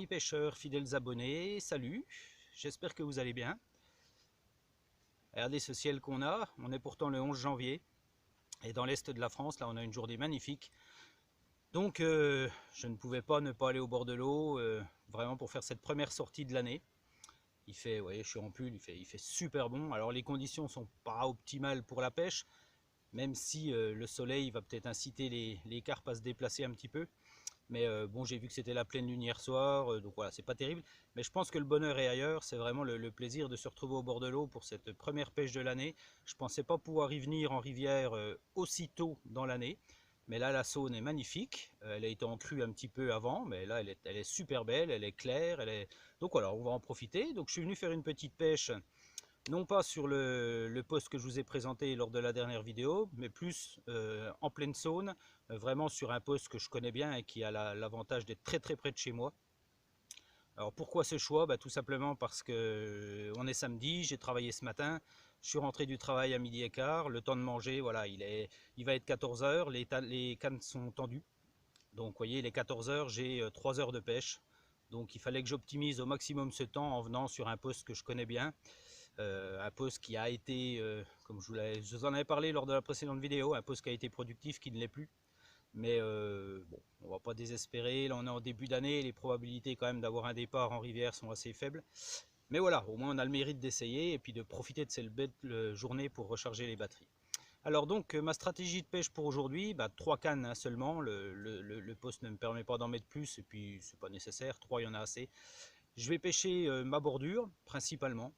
Amis pêcheurs, fidèles abonnés, salut, j'espère que vous allez bien. Regardez ce ciel qu'on a, on est pourtant le 11 janvier, et dans l'est de la France, là on a une journée magnifique. Donc je ne pouvais pas ne pas aller au bord de l'eau, vraiment pour faire cette première sortie de l'année. Il fait, vous voyez, je suis en pull, il fait super bon. Alors les conditions sont pas optimales pour la pêche, même si le soleil va peut-être inciter les carpes à se déplacer un petit peu. Mais bon, j'ai vu que c'était la pleine lune hier soir, donc voilà, c'est pas terrible. Mais je pense que le bonheur est ailleurs, c'est vraiment le plaisir de se retrouver au bord de l'eau pour cette première pêche de l'année. Je pensais pas pouvoir y venir en rivière aussitôt dans l'année. Mais là, la Saône est magnifique. Elle a été en crue un petit peu avant, mais là, elle est super belle, elle est claire. Donc voilà, on va en profiter. Donc je suis venu faire une petite pêche non pas sur le poste que je vous ai présenté lors de la dernière vidéo, mais plus en pleine Saône, vraiment sur un poste que je connais bien et qui a l'avantage d'être très très près de chez moi. Alors pourquoi ce choix? Tout simplement parce que on est samedi, j'ai travaillé ce matin, je suis rentré du travail à midi et quart, le temps de manger, voilà, il va être 14 heures, les cannes sont tendues. Donc vous voyez, les 14 heures, j'ai 3 heures de pêche. Donc il fallait que j'optimise au maximum ce temps en venant sur un poste que je connais bien. Un poste qui a été, comme je vous en avais parlé lors de la précédente vidéo, un poste qui a été productif, qui ne l'est plus. Mais bon, on ne va pas désespérer. Là, on est en début d'année, les probabilités quand même d'avoir un départ en rivière sont assez faibles. Mais voilà, au moins on a le mérite d'essayer et puis de profiter de cette belle journée pour recharger les batteries. Alors donc, ma stratégie de pêche pour aujourd'hui, 3 cannes hein, seulement. Le poste ne me permet pas d'en mettre plus et puis c'est pas nécessaire, 3 il y en a assez. Je vais pêcher ma bordure principalement.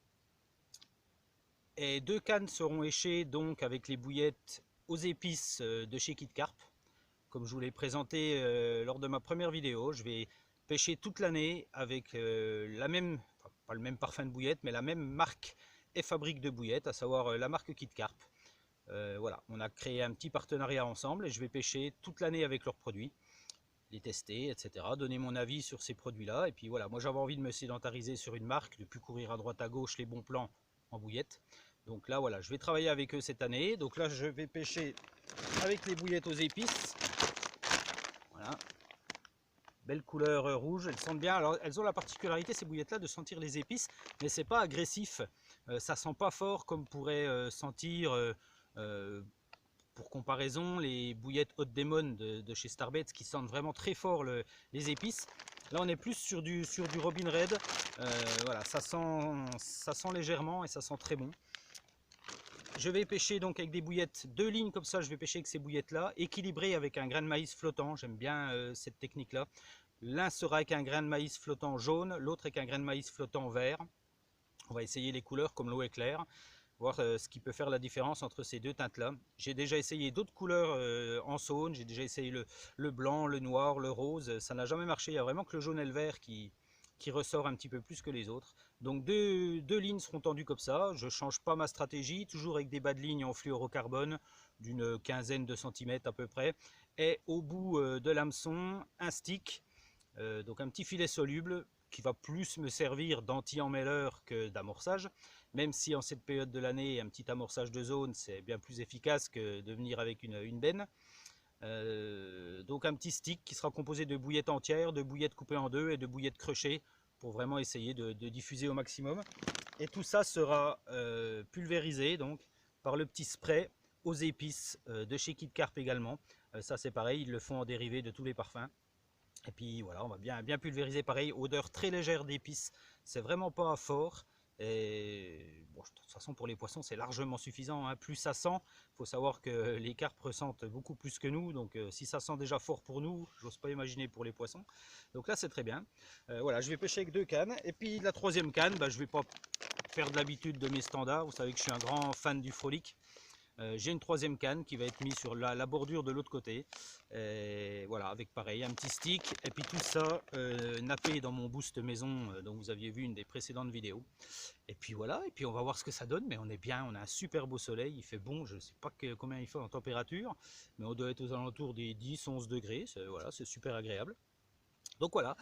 Et 2 cannes seront échées donc avec les bouillettes aux épices de chez Kit Carp. Comme je vous l'ai présenté lors de ma première vidéo, je vais pêcher toute l'année avec la même, enfin, pas le même parfum de bouillette, mais la même marque et fabrique de bouillettes, à savoir la marque Kit Carp. Voilà, on a créé un petit partenariat ensemble et je vais pêcher toute l'année avec leurs produits, les tester, etc. Donner mon avis sur ces produits-là. Et puis voilà, moi j'avais envie de me sédentariser sur une marque, de plus courir à droite à gauche les bons plans en bouillette. Donc là voilà, je vais travailler avec eux cette année. Donc là je vais pêcher avec les bouillettes aux épices. Voilà. Belle couleur rouge, elles sentent bien. Alors elles ont la particularité ces bouillettes là de sentir les épices, mais c'est pas agressif. Ça sent pas fort comme pourrait sentir pour comparaison les bouillettes Haute Démon de chez Starbait qui sentent vraiment très fort les épices. Là on est plus sur du Robin Red. Voilà, ça sent légèrement et ça sent très bon. Je vais pêcher donc avec des bouillettes, 2 lignes comme ça, je vais pêcher avec ces bouillettes là, équilibrées avec un grain de maïs flottant, j'aime bien cette technique là. L'un sera avec un grain de maïs flottant jaune, l'autre avec un grain de maïs flottant vert. On va essayer les couleurs comme l'eau est claire, voir ce qui peut faire la différence entre ces deux teintes là. J'ai déjà essayé d'autres couleurs en Saône, j'ai déjà essayé le blanc, le noir, le rose, ça n'a jamais marché, il n'y a vraiment que le jaune et le vert qui ressort un petit peu plus que les autres. Donc deux lignes seront tendues comme ça, je ne change pas ma stratégie, toujours avec des bas de ligne en fluorocarbone d'une quinzaine de centimètres à peu près, et au bout de l'hameçon, un stick, donc un petit filet soluble qui va plus me servir d'anti-emmêleur que d'amorçage, même si en cette période de l'année, un petit amorçage de zone, c'est bien plus efficace que de venir avec une benne. Donc un petit stick qui sera composé de bouillettes entières, de bouillettes coupées en deux et de bouillettes crochées pour vraiment essayer de diffuser au maximum. Et tout ça sera pulvérisé donc par le petit spray aux épices de chez Kit Carp également. Ça c'est pareil, ils le font en dérivé de tous les parfums. Et puis voilà, on va bien pulvériser pareil, odeur très légère d'épices, c'est vraiment pas fort. Et bon, de toute façon pour les poissons c'est largement suffisant, hein. Plus ça sent, il faut savoir que les carpes ressentent beaucoup plus que nous, donc si ça sent déjà fort pour nous, j'ose pas imaginer pour les poissons. Donc là c'est très bien. Voilà, je vais pêcher avec 2 cannes, et puis la troisième canne, je vais pas faire de l'habitude de mes standards, vous savez que je suis un grand fan du frolic. J'ai une troisième canne qui va être mise sur la bordure de l'autre côté. Et voilà, avec pareil, un petit stick. Et puis tout ça nappé dans mon boost maison dont vous aviez vu une des précédentes vidéos. Et puis voilà, et puis on va voir ce que ça donne. Mais on est bien, on a un super beau soleil. Il fait bon, je ne sais pas combien il fait en température. Mais on doit être aux alentours des 10-11 degrés. Voilà, c'est super agréable. Donc voilà.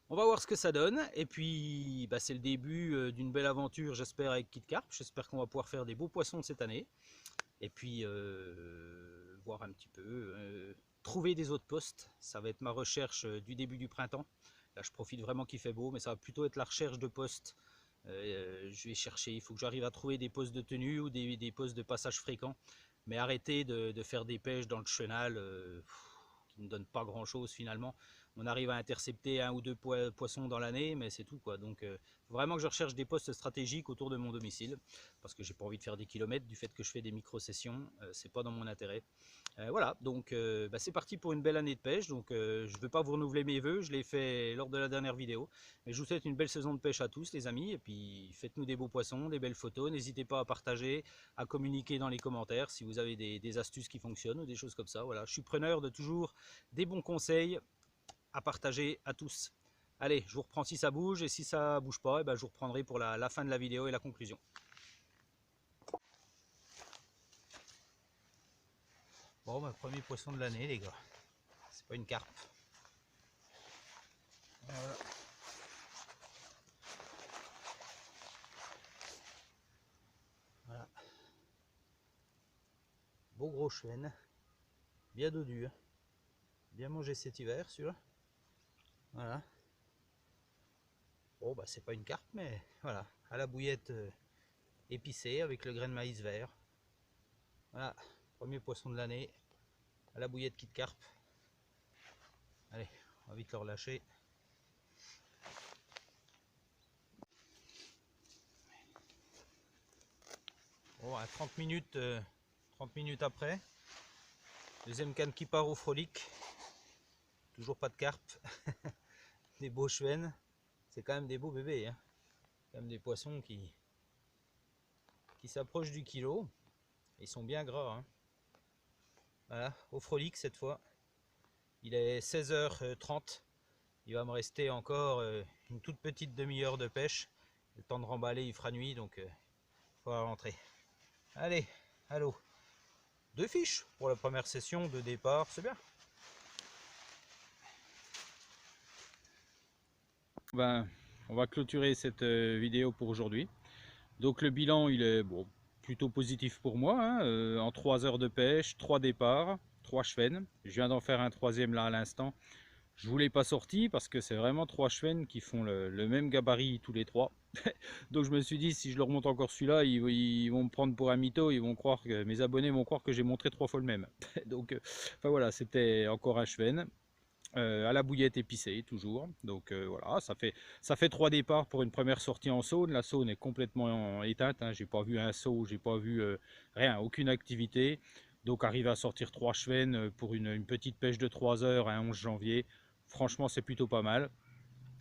On va voir ce que ça donne, et puis c'est le début d'une belle aventure j'espère avec Kit Carp, j'espère qu'on va pouvoir faire des beaux poissons cette année. Et puis voir un petit peu, trouver des autres postes, ça va être ma recherche du début du printemps. Là je profite vraiment qu'il fait beau, mais ça va plutôt être la recherche de postes. Je vais chercher, il faut que j'arrive à trouver des postes de tenue ou des postes de passage fréquent, mais arrêter de faire des pêches dans le chenal qui ne donnent pas grand chose finalement. On arrive à intercepter 1 ou 2 poissons dans l'année, mais c'est tout quoi. Donc faut vraiment que je recherche des postes stratégiques autour de mon domicile, parce que j'ai pas envie de faire des kilomètres du fait que je fais des micro-sessions, c'est pas dans mon intérêt. Voilà, donc c'est parti pour une belle année de pêche. Donc je ne veux pas vous renouveler mes vœux, je l'ai fait lors de la dernière vidéo. Mais je vous souhaite une belle saison de pêche à tous les amis. Et puis faites-nous des beaux poissons, des belles photos. N'hésitez pas à partager, à communiquer dans les commentaires si vous avez des astuces qui fonctionnent ou des choses comme ça. Voilà, je suis preneur de toujours des bons conseils à partager à tous. Allez, je vous reprends si ça bouge, et si ça bouge pas, et ben, je vous reprendrai pour la fin de la vidéo et la conclusion. Bon, premier poisson de l'année les gars, c'est pas une carpe. Voilà. Voilà. Beau gros chêne, bien dodu, bien mangé cet hiver celui-là. Voilà. Bon c'est pas une carpe, mais voilà, à la bouillette épicée avec le grain de maïs vert. Voilà, premier poisson de l'année, à la bouillette Kit Carp. Allez, on va vite le relâcher. Bon, à 30 minutes après, deuxième canne qui part au frolic. Toujours pas de carpe. Des beaux chevens. C'est quand même des beaux bébés. Hein. Quand même des poissons qui s'approchent du kilo. Ils sont bien gras. Hein. Voilà, au frolic cette fois. Il est 16h30. Il va me rester encore une toute petite demi-heure de pêche. Le temps de remballer, il fera nuit, donc il faudra rentrer. Allez, allô. 2 fiches pour la première session de départ, c'est bien. On va clôturer cette vidéo pour aujourd'hui. Donc le bilan, il est bon, plutôt positif pour moi. Hein. En 3 heures de pêche, 3 départs, 3 chevens. Je viens d'en faire un troisième là à l'instant. Je ne vous l'ai pas sorti parce que c'est vraiment 3 chevens qui font le même gabarit tous les 3. Donc je me suis dit, si je leur montre encore celui-là, ils vont me prendre pour un mytho. Ils vont croire que mes abonnés vont croire que j'ai montré 3 fois le même. Donc enfin voilà, c'était encore un cheven. À la bouillette épicée toujours, donc voilà, ça fait 3 départs pour une première sortie en saune. La saune est complètement éteinte, hein. J'ai pas vu un saut, j'ai pas vu rien, aucune activité, donc arriver à sortir 3 chevens pour une petite pêche de 3 heures un 11 janvier, franchement c'est plutôt pas mal,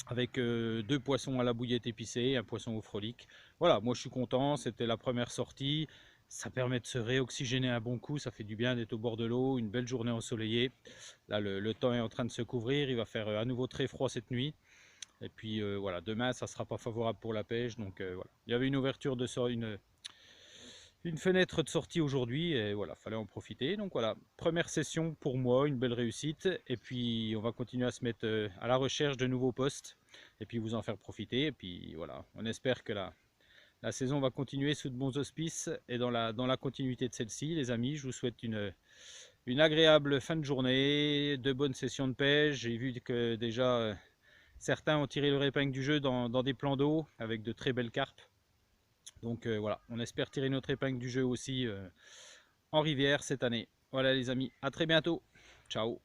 avec 2 poissons à la bouillette épicée, un poisson au frolic. Voilà, moi je suis content, c'était la première sortie. Ça permet de se réoxygéner un bon coup, ça fait du bien d'être au bord de l'eau, une belle journée ensoleillée. Là, le temps est en train de se couvrir, il va faire à nouveau très froid cette nuit. Et puis voilà, demain, ça ne sera pas favorable pour la pêche. Donc voilà, il y avait une ouverture de une fenêtre de sortie aujourd'hui et voilà, fallait en profiter. Donc voilà, première session pour moi, une belle réussite. Et puis on va continuer à se mettre à la recherche de nouveaux postes et puis vous en faire profiter. Et puis voilà, on espère que la saison va continuer sous de bons auspices et dans la continuité de celle-ci, les amis, je vous souhaite une agréable fin de journée, de bonnes sessions de pêche. J'ai vu que déjà certains ont tiré leur épingle du jeu dans des plans d'eau avec de très belles carpes. Donc voilà, on espère tirer notre épingle du jeu aussi en rivière cette année. Voilà les amis, à très bientôt. Ciao.